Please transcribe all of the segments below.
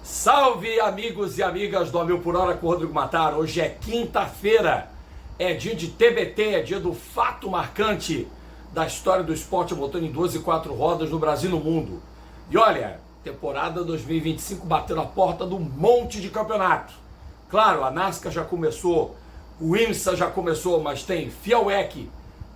Salve, amigos e amigas do A Mil por Hora com o Rodrigo Matar. Hoje é quinta-feira, é dia de TBT, é dia do fato marcante da história do esporte a motor em 2 e 4 rodas no Brasil e no mundo. E olha, temporada 2025 batendo a porta de um monte de campeonato. Claro, a NASCAR já começou, o IMSA já começou, mas tem FIA WEC,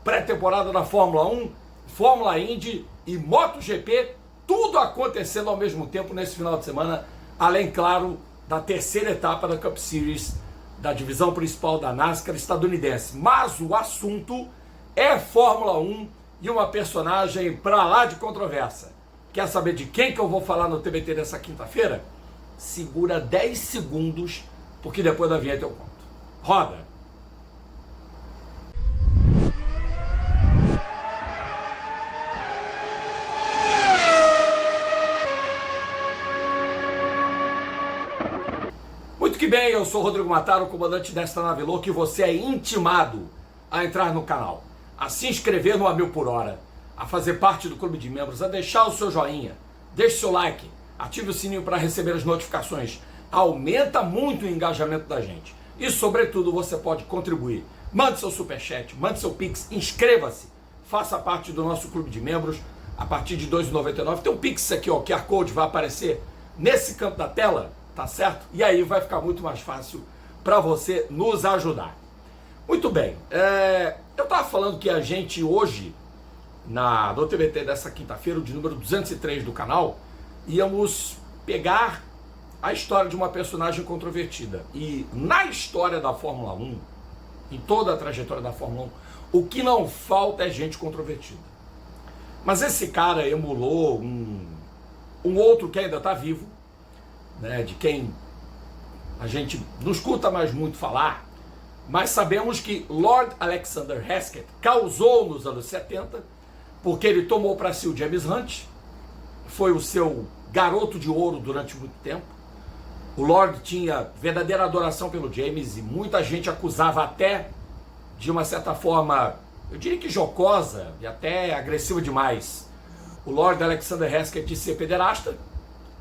pré-temporada da Fórmula 1, Fórmula Indy e MotoGP, tudo acontecendo ao mesmo tempo nesse final de semana. Além, claro, da terceira etapa da Cup Series, da divisão principal da NASCAR estadunidense. Mas o assunto é Fórmula 1 e uma personagem pra lá de controversa. Quer saber de quem que eu vou falar no TBT dessa quinta-feira? Segura 10 segundos, porque depois da vinheta eu conto. Roda! Muito que bem, eu sou o Rodrigo Matar, o comandante desta nave louca, e você é intimado a entrar no canal, a se inscrever no A Mil por Hora, a fazer parte do clube de membros, a deixar o seu joinha, deixe seu like, ative o sininho para receber as notificações, aumenta muito o engajamento da gente. E sobretudo você pode contribuir, mande seu superchat, mande seu pix, inscreva-se, faça parte do nosso clube de membros, a partir de R$ 2,99, tem um pix aqui, ó, o QR Code vai aparecer nesse canto da tela, tá certo? E aí vai ficar muito mais fácil para você nos ajudar. Muito bem, eu estava falando que a gente hoje, no TBT dessa quinta-feira, de número 203 do canal, íamos pegar a história de uma personagem controvertida. E na história da Fórmula 1, em toda a trajetória da Fórmula 1, o que não falta é gente controvertida. Mas esse cara emulou um outro que ainda está vivo, né, de quem a gente não escuta mais muito falar, mas sabemos que Lord Alexander Hesketh causou nos anos 70, porque ele tomou para si o James Hunt, foi o seu garoto de ouro durante muito tempo. O Lord tinha verdadeira adoração pelo James e muita gente acusava até de uma certa forma, eu diria que jocosa e até agressiva demais, o Lord Alexander Hesketh de ser pederasta.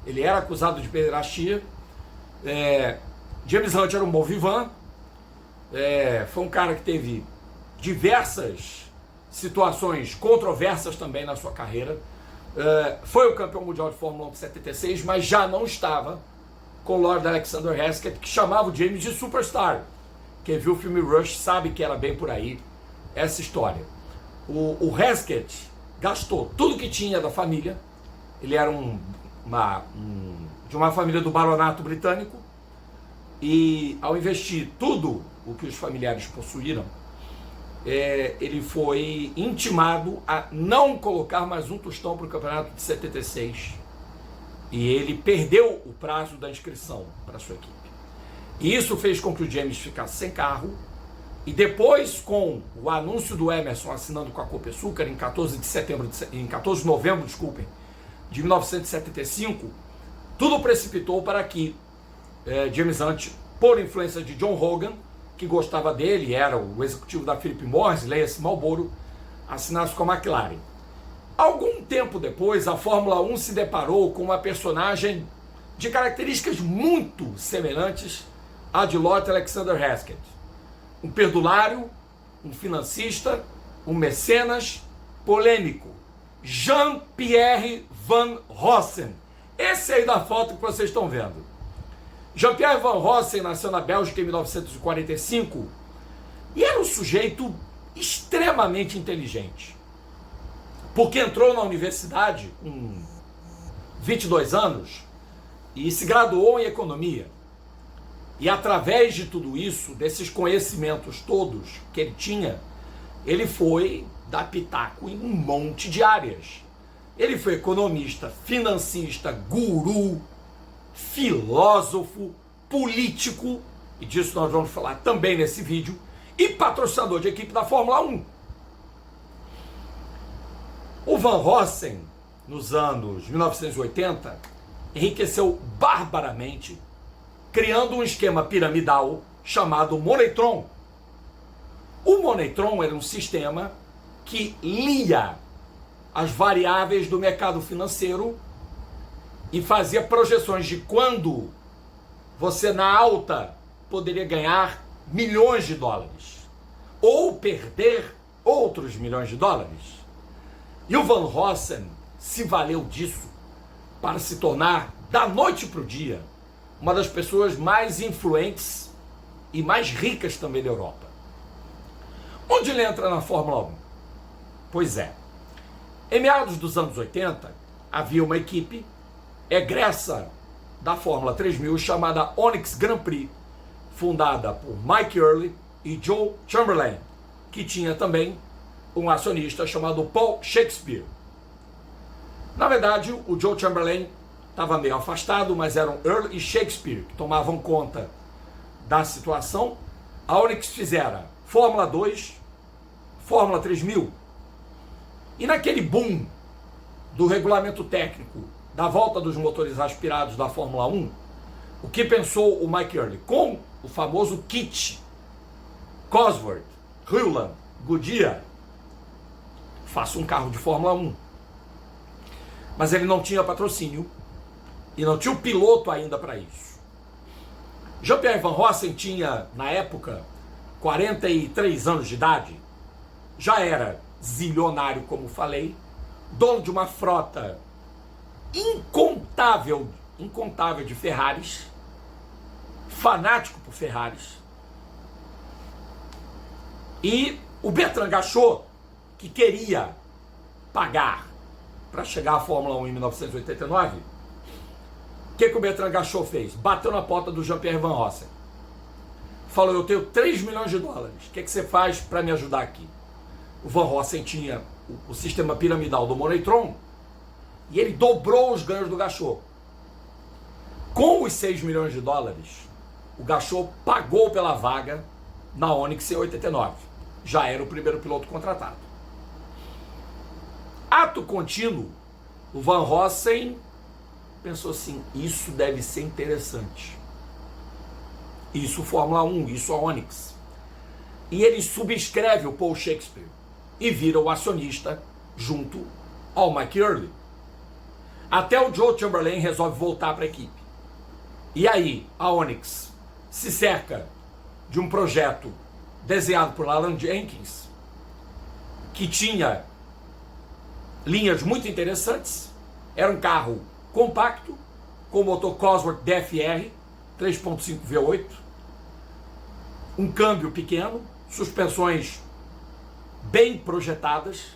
Ele era acusado de pederastia. James Hunt era um bom vivant. Foi um cara que teve diversas situações controversas também na sua carreira. Foi o campeão mundial de Fórmula 1 de 76, mas já não estava com o Lord Alexander Hesketh, que chamava o James de Superstar. Quem viu o filme Rush sabe que era bem por aí essa história. O Hesketh gastou tudo que tinha da família. Ele era de uma família do baronato britânico, e ao investir tudo o que os familiares possuíram, ele foi intimado a não colocar mais um tostão para o campeonato de 76, e ele perdeu o prazo da inscrição para a sua equipe. E isso fez com que o James ficasse sem carro, e depois, com o anúncio do Emerson assinando com a Copersucar em 14 de novembro, de 1975, tudo precipitou para que James Hunt, por influência de John Hogan, que gostava dele, era o executivo da Philip Morris, leia-se Marlboro, assinasse com a McLaren. Algum tempo depois, a Fórmula 1 se deparou com uma personagem de características muito semelhantes à de Lord Alexander Hesketh. Um perdulário, um financista, um mecenas, polêmico. Jean-Pierre Van Rossen. Esse aí da foto que vocês estão vendo. Jean-Pierre Van Rossen nasceu na Bélgica em 1945 e era um sujeito extremamente inteligente, porque entrou na universidade com 22 anos e se graduou em economia. E através de tudo isso, desses conhecimentos todos que ele tinha, ele foi dar pitaco em um monte de áreas. Ele foi economista, financista, guru, filósofo, político, e disso nós vamos falar também nesse vídeo, e patrocinador de equipe da Fórmula 1. O Van Rossen, nos anos 1980, enriqueceu barbaramente, criando um esquema piramidal chamado Moneytron. O Moneytron era um sistema que lia as variáveis do mercado financeiro e fazia projeções de quando você na alta poderia ganhar milhões de dólares ou perder outros milhões de dólares. E o Van Rossem se valeu disso para se tornar, da noite para o dia, uma das pessoas mais influentes e mais ricas também da Europa. Onde ele entra na Fórmula 1? Pois é, em meados dos anos 80, havia uma equipe egressa da Fórmula 3000 chamada Onyx Grand Prix, fundada por Mike Early e Joe Chamberlain, que tinha também um acionista chamado Paul Shakespeare. Na verdade, o Joe Chamberlain estava meio afastado, mas eram Early e Shakespeare que tomavam conta da situação. A Onyx fizera Fórmula 2, Fórmula 3000, e naquele boom do regulamento técnico da volta dos motores aspirados da Fórmula 1, o que pensou o Mike Early? Com o famoso kit Cosworth, Hewland, Goodyear, faça um carro de Fórmula 1. Mas ele não tinha patrocínio e não tinha o piloto ainda para isso. Jean-Pierre Van Rossem tinha, na época, 43 anos de idade, já era zilionário, como falei, dono de uma frota incontável de Ferraris, fanático por Ferraris. E o Bertrand Gachot, que queria pagar para chegar à Fórmula 1 em 1989, o que o Bertrand Gachot fez? Bateu na porta do Jean-Pierre Van Rossem. Falou, eu tenho 3 milhões de dólares, o que você faz para me ajudar aqui? O Van Rossem tinha o sistema piramidal do Moneytron e ele dobrou os ganhos do Gachot. Com os 6 milhões de dólares, o Gachot pagou pela vaga na Onyx em 89. Já era o primeiro piloto contratado. Ato contínuo, o Van Rossem pensou assim, isso deve ser interessante. Isso Fórmula 1, isso a Onyx. E ele subscreve o Paul Shakespeare e vira o acionista junto ao Mike Early. Até o Joe Chamberlain resolve voltar para a equipe. E aí a Onyx se cerca de um projeto desenhado por Alan Jenkins, que tinha linhas muito interessantes. Era um carro compacto, com motor Cosworth DFR 3.5 V8, um câmbio pequeno, suspensões bem projetadas,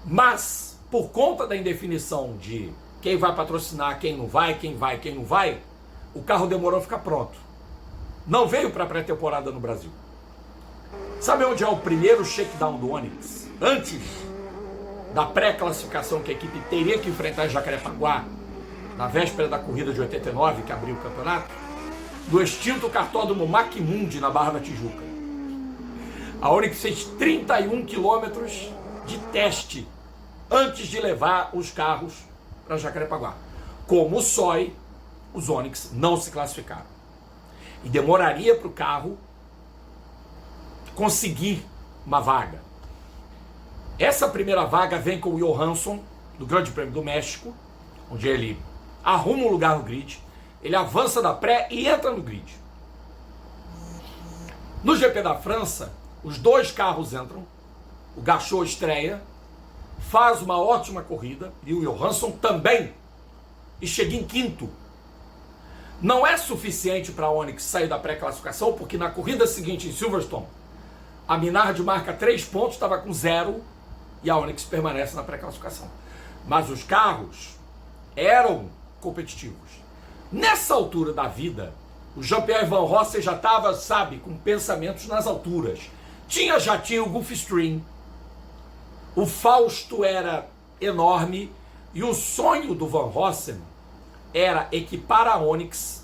mas por conta da indefinição de quem vai patrocinar, quem não vai, quem vai, quem não vai, o carro demorou a ficar pronto. Não veio para a pré-temporada no Brasil. Sabe onde é o primeiro shakedown do Onyx? Antes da pré-classificação que a equipe teria que enfrentar em Jacarepaguá, na véspera da corrida de 89, que abriu o campeonato, no extinto cartódromo Maquimundi, na Barra da Tijuca. A Onyx fez 31 quilômetros de teste antes de levar os carros para Jacarepaguá. Como o SOI, os Onyx não se classificaram. E demoraria para o carro conseguir uma vaga. Essa primeira vaga vem com o Johansson, do Grande Prêmio do México, onde ele arruma um lugar no grid, ele avança da pré e entra no grid. No GP da França, os dois carros entram, o Gachot estreia, faz uma ótima corrida, e o Johansson também, e chega em quinto. Não é suficiente para a Onyx sair da pré-classificação, porque na corrida seguinte em Silverstone, a Minardi marca 3 pontos, estava com 0, e a Onyx permanece na pré-classificação. Mas os carros eram competitivos. Nessa altura da vida, o Jean-Pierre Van Rossem já estava, sabe, com pensamentos nas alturas. Já tinha o Gulfstream, o Fausto era enorme, e o sonho do Van Rossem era equipar a Onyx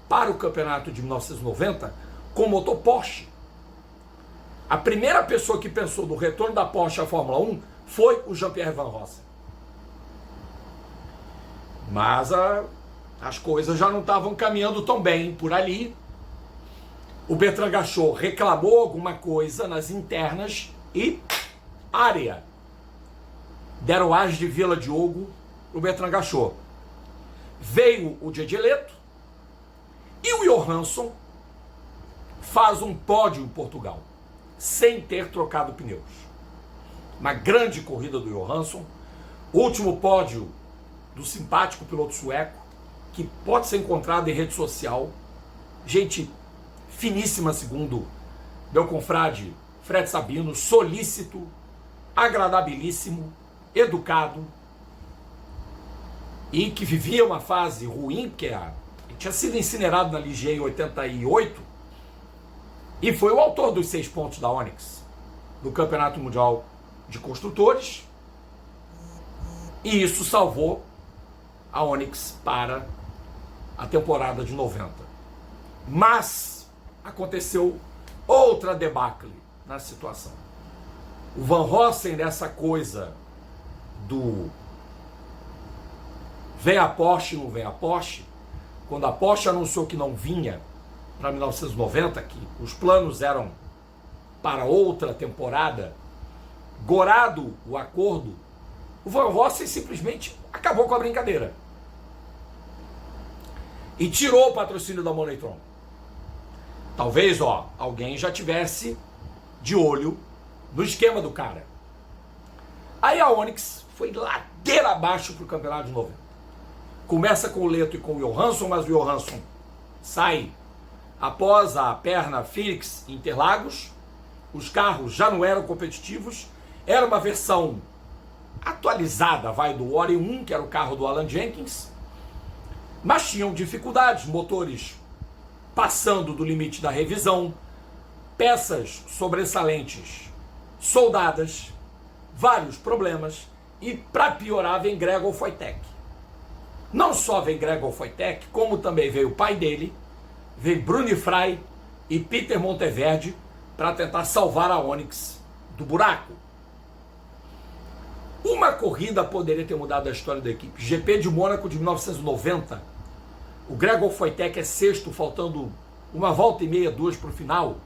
para o campeonato de 1990 com motor Porsche. A primeira pessoa que pensou no retorno da Porsche à Fórmula 1 foi o Jean-Pierre Van Rossem. Mas as coisas já não estavam caminhando tão bem por ali. O Bertrand Gachot reclamou alguma coisa nas internas e área. Deram as de Vila Diogo o Bertrand Gachot. Veio o dia de Leto e o Johansson faz um pódio em Portugal, sem ter trocado pneus. Uma grande corrida do Johansson, último pódio do simpático piloto sueco, que pode ser encontrado em rede social. Gente finíssima, segundo meu confrade Fred Sabino, solícito, agradabilíssimo, educado, e que vivia uma fase ruim, porque ele tinha sido incinerado na Ligier em 88, e foi o autor dos 6 pontos da Onyx no Campeonato Mundial de Construtores, e isso salvou a Onyx para a temporada de 90. Mas aconteceu outra debacle na situação. O Van Rossem, nessa coisa do vem a Porsche, não vem a Porsche, quando a Porsche anunciou que não vinha para 1990, que os planos eram para outra temporada, gorado o acordo, o Van Rossem simplesmente acabou com a brincadeira e tirou o patrocínio da Moneytron. Talvez, alguém já tivesse de olho no esquema do cara. Aí a Onyx foi ladeira abaixo para o campeonato de 90. Começa com o Leto e com o Johansson, mas o Johansson sai após a perna Phoenix em Interlagos. Os carros já não eram competitivos. Era uma versão atualizada, do Ori 1, que era o carro do Alan Jenkins. Mas tinham dificuldades, motores passando do limite da revisão, peças sobressalentes soldadas, vários problemas, e para piorar vem Gregor Wojtek. Não só vem Gregor Wojtek, como também veio o pai dele, veio Bruni Frey e Peter Monteverde para tentar salvar a Onyx do buraco. Uma corrida poderia ter mudado a história da equipe. GP de Mônaco de 1990, o Gregor Wojtek é sexto, faltando uma volta e meia, 2 para o final,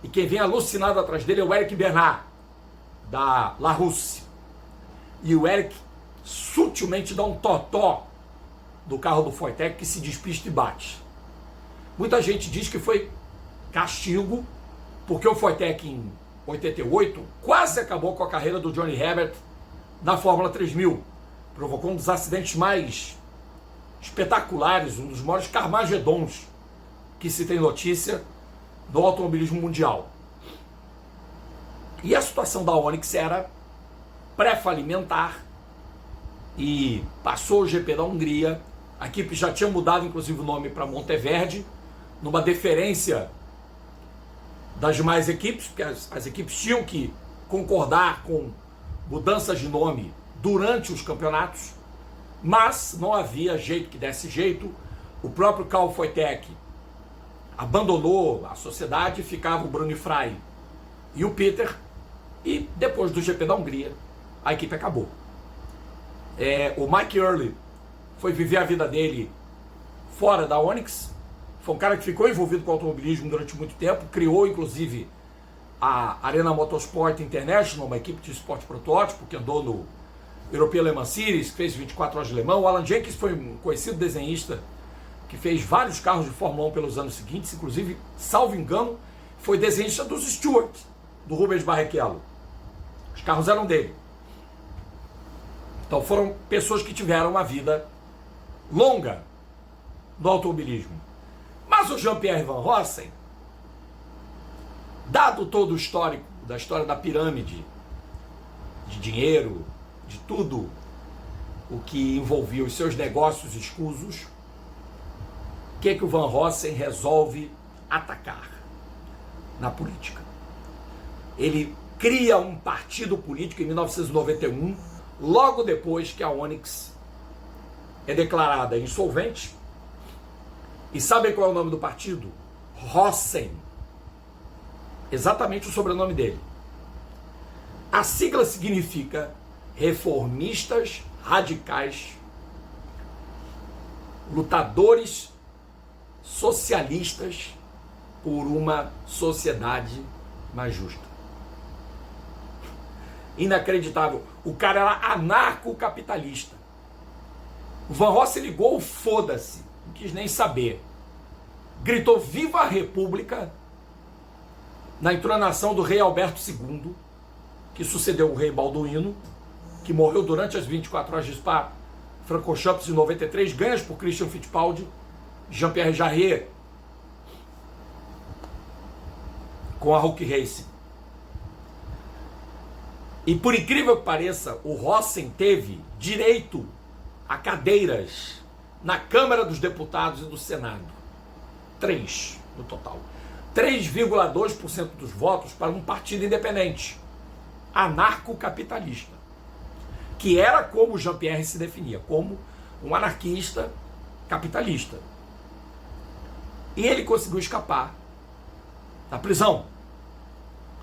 e quem vem alucinado atrás dele é o Eric Bernard, da La Russe. E o Eric sutilmente dá um totó do carro do Wojtek, que se despista e bate. Muita gente diz que foi castigo, porque o Wojtek em 88 quase acabou com a carreira do Johnny Herbert na Fórmula 3000. Provocou um dos acidentes mais espetaculares, um dos maiores carmagedons que se tem notícia do automobilismo mundial. E a situação da Onyx era pré-falimentar e passou o GP da Hungria. A equipe já tinha mudado inclusive o nome para Monteverde, numa deferência das demais equipes, porque as equipes tinham que concordar com mudanças de nome durante os campeonatos, mas não havia jeito que desse jeito. O próprio Carl Wojtek abandonou a sociedade, ficava o Bruni Frey e o Peter, e depois do GP da Hungria a equipe acabou. O Mike Early foi viver a vida dele fora da Onyx, foi um cara que ficou envolvido com o automobilismo durante muito tempo, criou inclusive a Arena Motorsport International, uma equipe de esporte protótipo que andou no European Le Mans Series, que fez 24 horas de Le Mans. O Alan Jenkins foi um conhecido desenhista que fez vários carros de Fórmula 1 pelos anos seguintes, inclusive, salvo engano, foi desenhista dos Stewart, do Rubens Barrichello. Os carros eram dele. Então foram pessoas que tiveram uma vida longa no automobilismo. Mas o Jean-Pierre Van Rossem, dado todo o histórico da história da pirâmide, de dinheiro, de tudo o que envolvia os seus negócios escusos, o que o Van Rossem resolve atacar na política? Ele cria um partido político em 1991, logo depois que a Onyx é declarada insolvente. E sabem qual é o nome do partido? Rossem. Exatamente o sobrenome dele. A sigla significa Reformistas Radicais, Lutadores Socialistas por uma Sociedade Mais Justa. Inacreditável. O cara era anarcocapitalista. O Van Rossem ligou o foda-se, não quis nem saber. Gritou Viva a República na entonação do rei Alberto II, que sucedeu o rei Balduíno, que morreu durante as 24 horas de Spa Francorchamps de 93, ganhas por Christian Fittipaldi, Jean-Pierre Jarier com a Hulk Racing. E por incrível que pareça, o Rossem teve direito a cadeiras na Câmara dos Deputados e do Senado. 3 no total. 3,2% dos votos para um partido independente, anarcocapitalista, que era como o Jean-Pierre se definia, como um anarquista capitalista. E ele conseguiu escapar da prisão.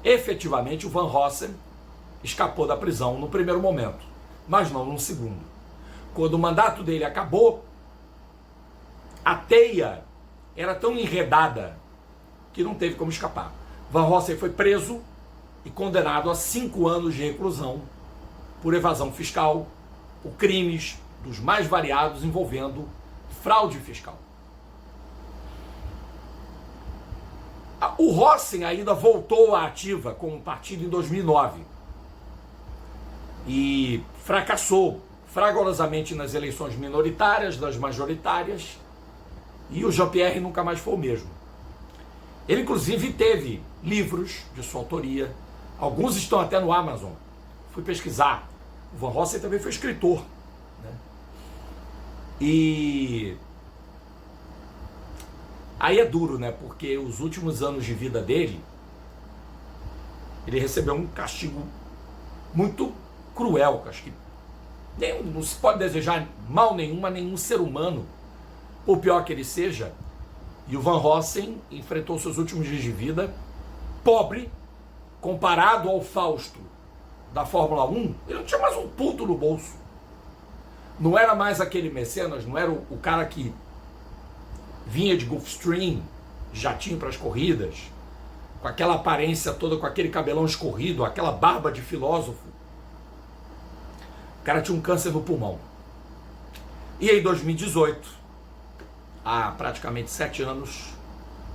Efetivamente, o Van Rossem escapou da prisão no primeiro momento, mas não no segundo. Quando o mandato dele acabou, a teia era tão enredada que não teve como escapar. Van Rossem foi preso e condenado a 5 anos de reclusão por evasão fiscal, por crimes dos mais variados envolvendo fraude fiscal. O Rossem ainda voltou à ativa com o partido em 2009 e fracassou fragorosamente nas eleições minoritárias, das majoritárias, e o Jean-Pierre nunca mais foi o mesmo. Ele inclusive teve livros de sua autoria, alguns estão até no Amazon, fui pesquisar. O Van Rossem também foi escritor, né? E aí é duro, né? Porque os últimos anos de vida dele, ele recebeu um castigo muito cruel, castigo. Não se pode desejar mal nenhum a nenhum ser humano, por pior que ele seja. E o Van Rossem enfrentou seus últimos dias de vida pobre, comparado ao Fausto da Fórmula 1, ele não tinha mais um puto no bolso. Não era mais aquele mecenas, não era o cara que vinha de Gulfstream, jatinho para as corridas, com aquela aparência toda, com aquele cabelão escorrido, aquela barba de filósofo. O cara tinha um câncer no pulmão. E em 2018, há praticamente 7 anos,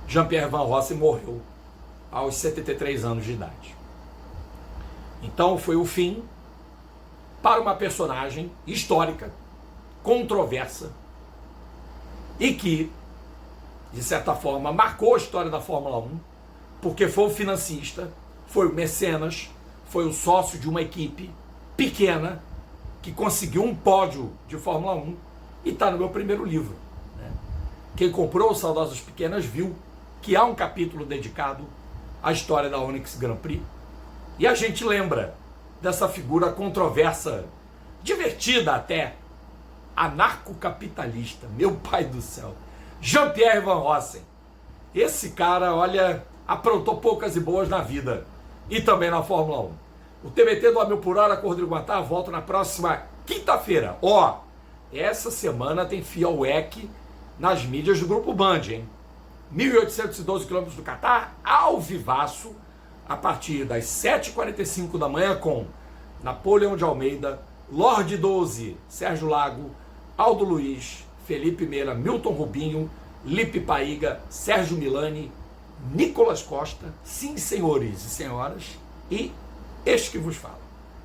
Jean-Pierre Van Rossem morreu aos 73 anos de idade. Então foi o fim para uma personagem histórica, controversa, e que, de certa forma, marcou a história da Fórmula 1, porque foi o financista, foi o mecenas, foi o sócio de uma equipe pequena que conseguiu um pódio de Fórmula 1 e está no meu primeiro livro, né? Quem comprou o Saudosas Pequenas viu que há um capítulo dedicado à história da Onyx Grand Prix. E a gente lembra dessa figura controversa, divertida até, anarcocapitalista, meu pai do céu, Jean-Pierre Van Rossem. Esse cara, olha, aprontou poucas e boas na vida e também na Fórmula 1. O TBT do A Mil por Hora com o Rodrigo Matar volta na próxima quinta-feira. Essa semana tem FIA WEC nas mídias do Grupo Band, hein? 1.812 quilômetros do Catar, ao vivaço, a partir das 7h45 da manhã, com Napoleão de Almeida, Lorde 12, Sérgio Lago, Aldo Luiz, Felipe Meira, Milton Rubinho, Lipe Paiga, Sérgio Milani, Nicolas Costa, sim, senhores e senhoras, e este que vos fala.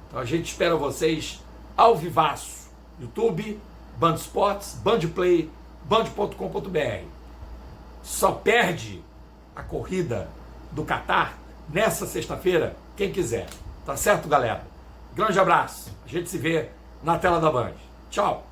Então a gente espera vocês ao vivaço, YouTube, Band Esportes, Band Play, band.com.br. Só perde a corrida do Catar nessa sexta-feira quem quiser. Tá certo, galera? Grande abraço. A gente se vê na tela da Band. Tchau.